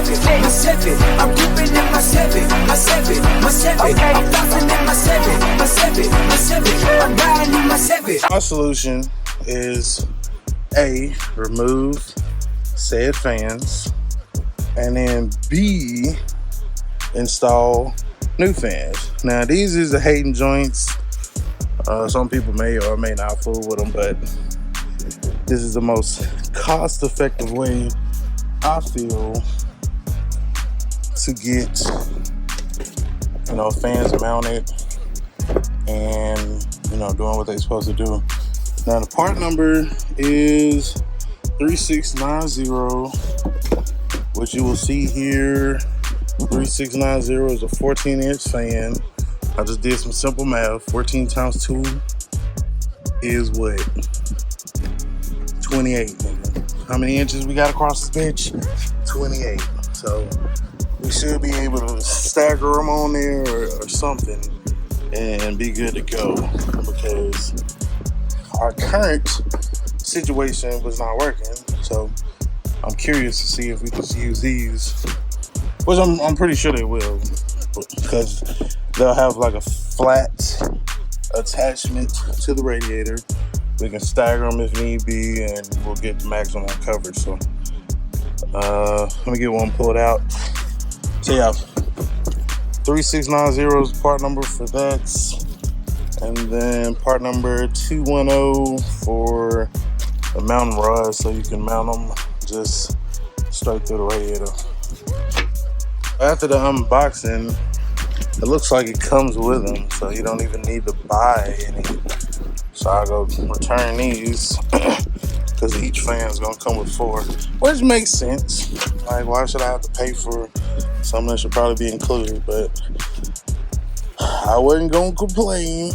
my seven. I'm ripping in my seven, my seven, my seven. Okay. I'm bouncing in my seven, my seven, my seven. I'm riding in my seven. My solution is A, remove said fans, and then B, install new fans. Now these is the hating joints. Some people may or may not fool with them, but this is the most cost-effective way I feel to get, fans mounted and doing what they're supposed to do. Now the part number is 3690. What you will see here, 3690 is a 14-inch fan. I just did some simple math. 14 times 2 is what? 28. How many inches we got across this bitch? 28. So we should be able to stagger them on there or something and be good to go, because our current situation was not working. So I'm curious to see if we can use these, which I'm pretty sure they will, because they'll have like a flat attachment to the radiator. We can stagger them if need be, and we'll get the maximum coverage. So let me get one pulled out. So yeah, 3690 is part number for that, and then part number 210 for the mounting rod, so you can mount them just straight through the radiator. After the unboxing, it looks like it comes with them, so you don't even need to buy any. So I'll go return these because each fan's gonna come with 4, which makes sense. Like, why should I have to pay for something that should probably be included? But I wasn't gonna complain.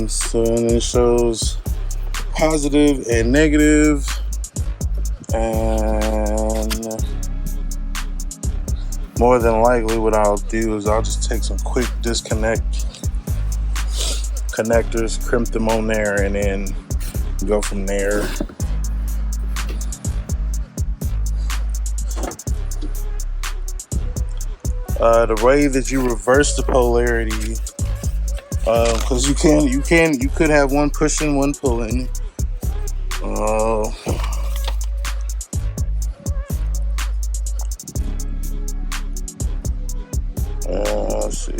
So it shows positive and negative, and more than likely what I'll do is I'll just take some quick connectors, crimp them on there, and then go from there. The way that you reverse the polarity, because you could have one pushing, one pulling. Let's see.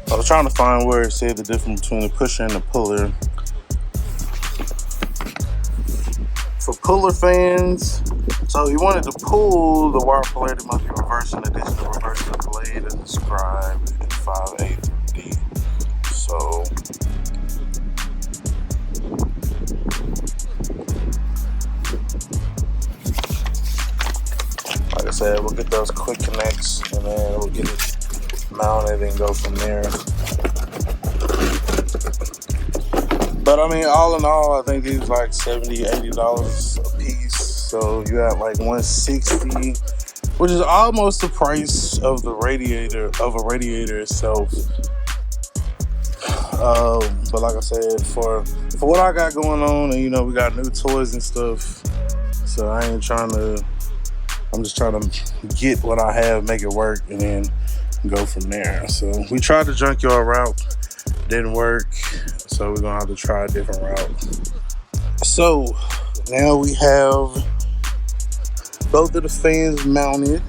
I was trying to find where it said the difference between the pusher and the puller. For puller fans, so you wanted to pull, the wire polarity must be reversed in addition to reversing the blade as described in 5A through D. So like I said, we'll get those quick connects and then we'll get it mounted and go from there. But I mean, all in all, I think these like $70, $80 a piece. So you have like $160, which is almost the price of the radiator itself. But like I said, for what I got going on, and we got new toys and stuff. So I'm just trying to get what I have, make it work, and then go from there. So we tried the junkyard route, didn't work, so we're gonna have to try a different route. So now we have both of the fans mounted.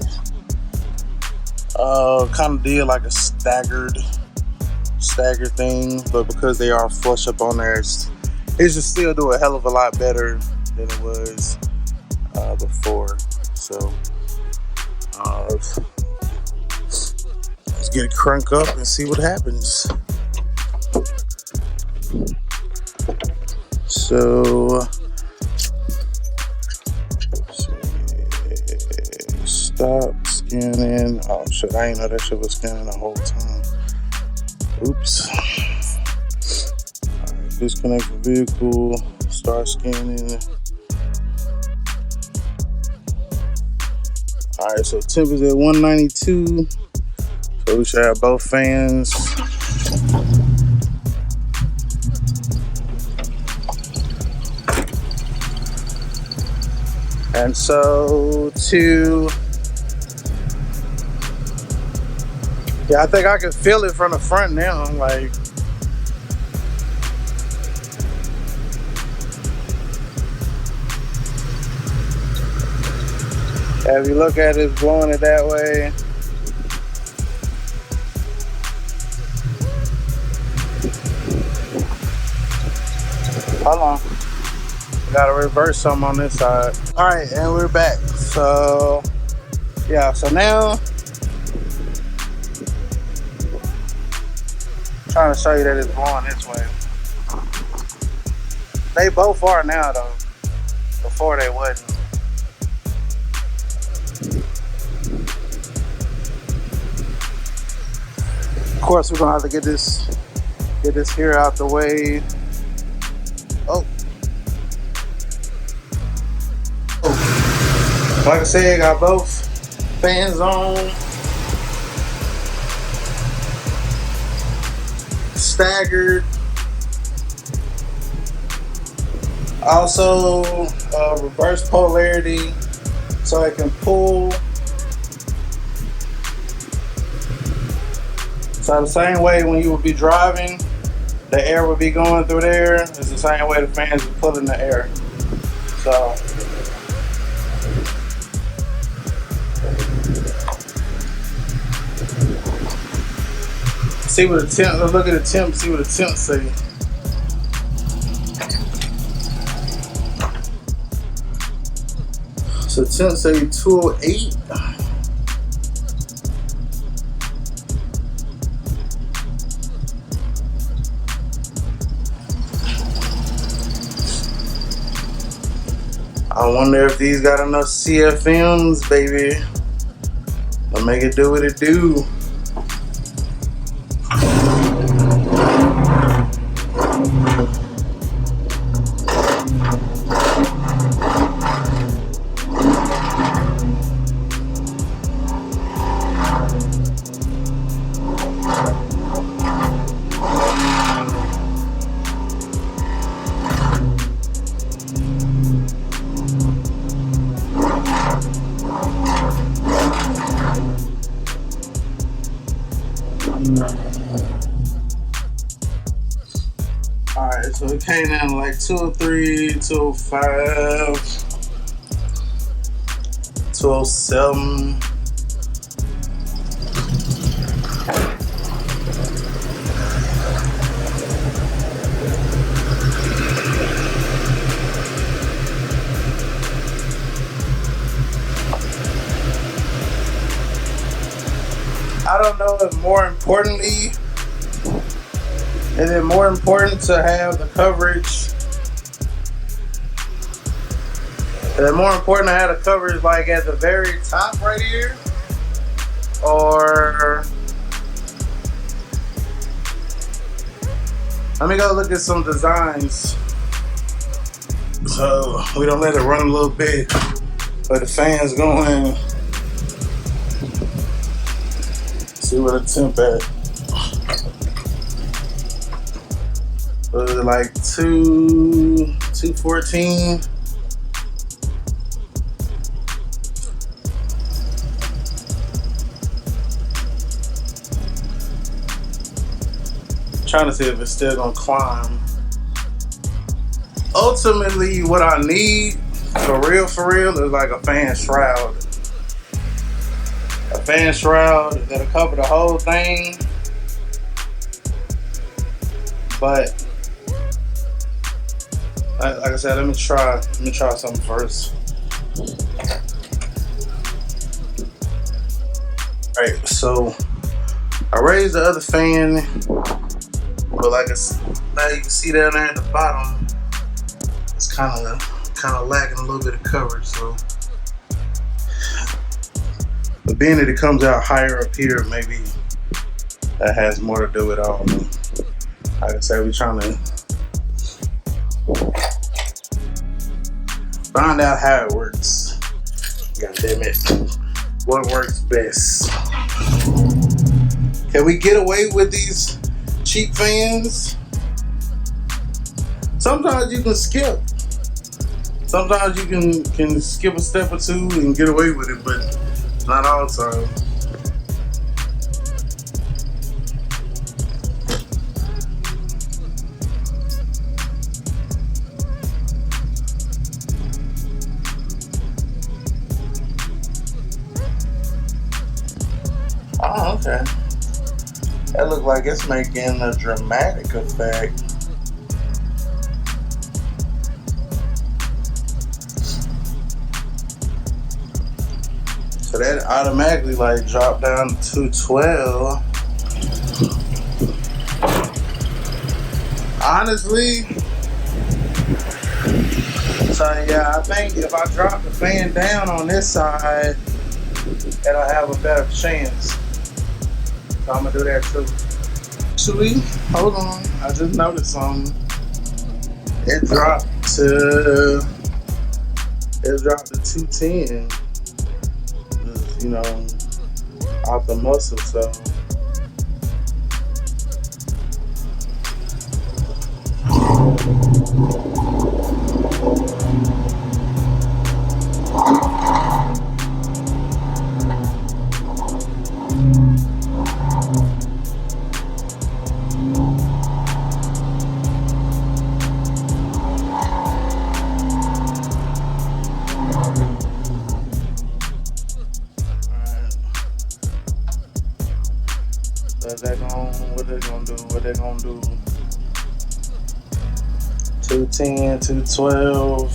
Kind of did like a staggered thing, but because they are flush up on there, it should still do a hell of a lot better than it was before. So let's get it crank up and see what happens. So stop scanning. Oh shit, I didn't know that shit was scanning the whole time. Oops. Alright, disconnect the vehicle, start scanning. Alright, so temp is at 192. So we should have both fans. And so yeah, I think I can feel it from the front now. Like, if you look at it, it's blowing it that way. Hold on. Gotta reverse some on this side. All right, and we're back. So, yeah, so now, I'm trying to show you that it's blowing this way. They both are now, though. Before they wasn't. Of course, we're gonna have to get this here out the way. Oh. Like I said, got both fans on. Staggered. Also, reverse polarity, so it can pull. So the same way when you would be driving, the air would be going through there. It's the same way the fans are pulling the air. So see what the temp. Let's look at the temp. See what the temp say. So temp say 208. I wonder if these got enough CFMs, baby, to make it do what it do. Alright, so it came in like 203, 205, 207. I don't know if more importantly, is it more important to have the coverage? Is it more important to have the coverage like at the very top right here? Or let me go look at some designs. So we don't let it run a little bit, but the fan's going. See where the temp at. Was it like 214? Trying to see if it's still gonna climb. Ultimately, what I need for real, is like a fan shroud. A fan shroud that'll cover the whole thing. But like I said, let me try something first. Alright, so I raised the other fan, but like now you can see down there at the bottom, it's kind of lacking a little bit of coverage. So, but being that it comes out higher up here, maybe that has more to do with it all. Like I said, we're trying to find out how it works. God damn it. What works best? Can we get away with these cheap fans? Sometimes you can skip. Sometimes you can skip a step or two and get away with it, but not all the time. Oh, okay. That look like it's making a dramatic effect. So that automatically like dropped down to 212. Honestly, so yeah, I think if I drop the fan down on this side, it'll have a better chance. So I'm gonna do that too. Actually, hold on. I just noticed something. It dropped to 210. You know, off the muscle, so. What they gonna do? 210, 212.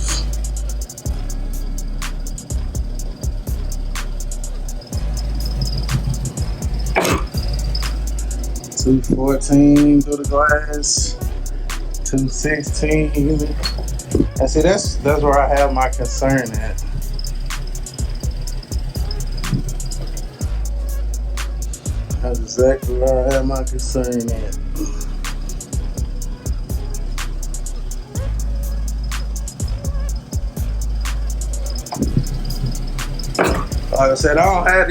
$214 through the glass. $216. And see, that's where I have my concern at. That's exactly where I have my concern at. Like I said, I don't have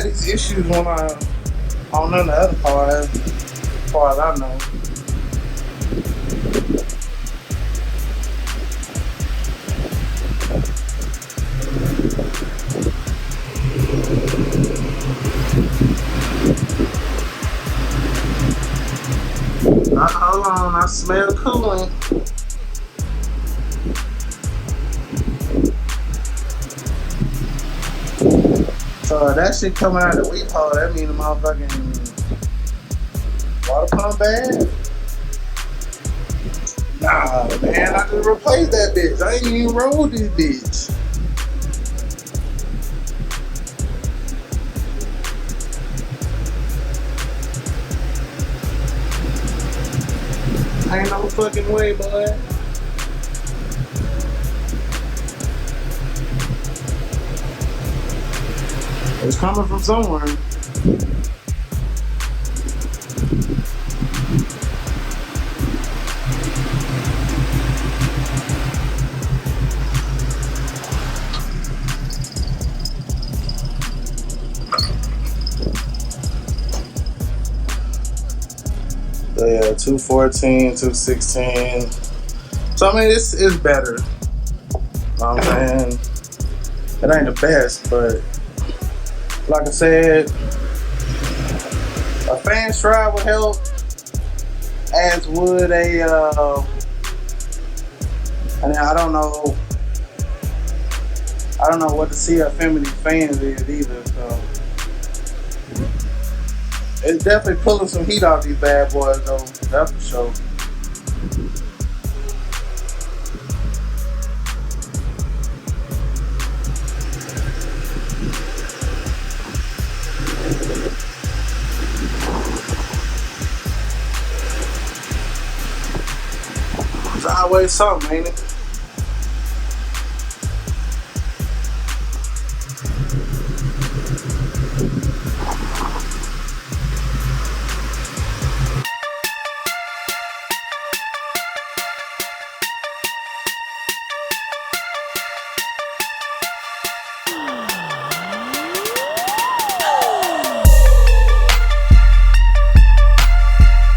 these issues when I on none of the other cars, as far as I know. Hold on, I smell coolant. So that shit coming out of the weep hole, that mean the motherfucking water pump bad? Nah, man, I just replaced that bitch. I ain't even rolled this bitch. Ain't no fucking way, boy. It's coming from somewhere. So yeah, 214, 216. So I mean, it's better. You know what I'm saying? It ain't the best, but like I said, a fan stride would help, as would a, and I don't know what the CF fans is either, so. It's definitely pulling some heat off these bad boys though, that's for sure. It's always something, ain't it?